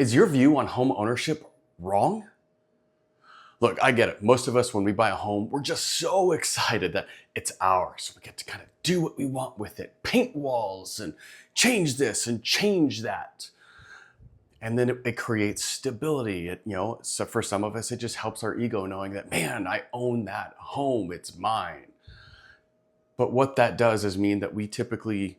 Is your view on home ownership wrong? Look, I get it. Most of us, when we buy a home, we're just so excited that it's ours. We get to kind of do what we want with it, paint walls and change this and change that. And then it creates stability. So for some of us, it just helps our ego knowing that, man, I own that home. It's mine. But what that does is mean that we typically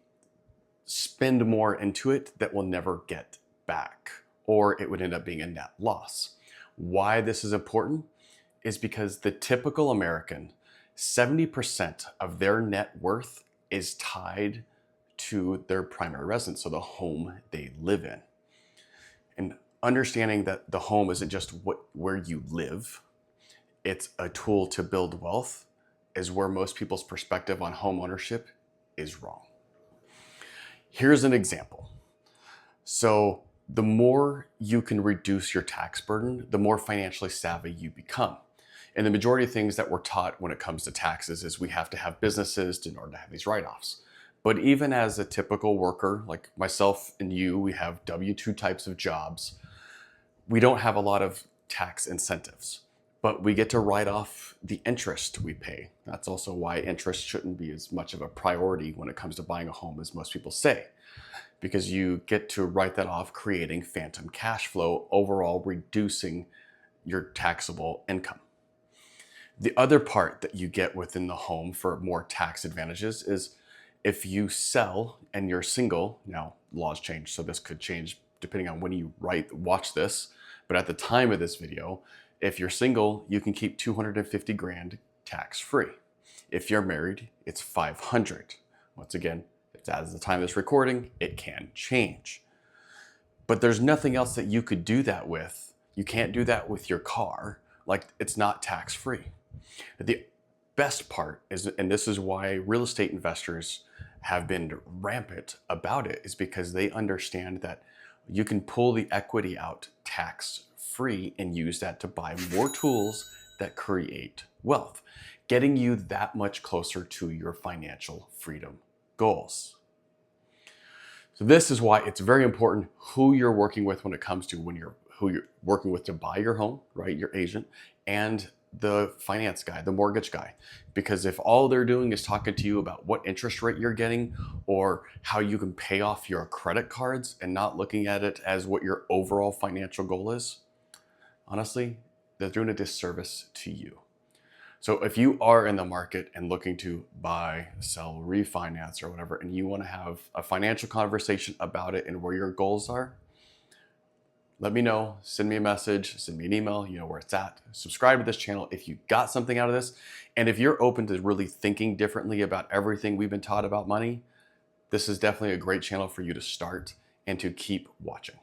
spend more into it that we'll never get back, or it would end up being a net loss. Why this is important is because the typical American, 70% of their net worth is tied to their primary residence, so the home they live in. And understanding that the home isn't just where you live, it's a tool to build wealth, is where most people's perspective on home ownership is wrong. Here's an example. So the more you can reduce your tax burden, the more financially savvy you become. And the majority of things that we're taught when it comes to taxes is we have to have businesses in order to have these write-offs. But even as a typical worker, like myself and you, we have W-2 types of jobs. We don't have a lot of tax incentives, but we get to write off the interest we pay. That's also why interest shouldn't be as much of a priority when it comes to buying a home as most people say, because you get to write that off, creating phantom cash flow, overall reducing your taxable income. The other part that you get within the home for more tax advantages is if you sell and you're single. Now, laws change, so this could change depending on when you watch this, but at the time of this video, if you're single, you can keep 250 grand tax-free. If you're married, it's 500. Once again, it's as the time of this recording, it can change. But there's nothing else that you could do that with. You can't do that with your car. Like, it's not tax-free. The best part is, and this is why real estate investors have been rampant about it, is because they understand that you can pull the equity out tax-free and use that to buy more tools that create wealth, getting you that much closer to your financial freedom goals. So this is why it's very important who you're working with when it comes to who you're working with to buy your home, right? Your agent and the finance guy, the mortgage guy. Because if all they're doing is talking to you about what interest rate you're getting or how you can pay off your credit cards and not looking at it as what your overall financial goal is, honestly, they're doing a disservice to you. So if you are in the market and looking to buy, sell, refinance or whatever, and you want to have a financial conversation about it and where your goals are, let me know, send me a message, send me an email, you know where it's at. Subscribe to this channel if you got something out of this. And if you're open to really thinking differently about everything we've been taught about money, this is definitely a great channel for you to start and to keep watching.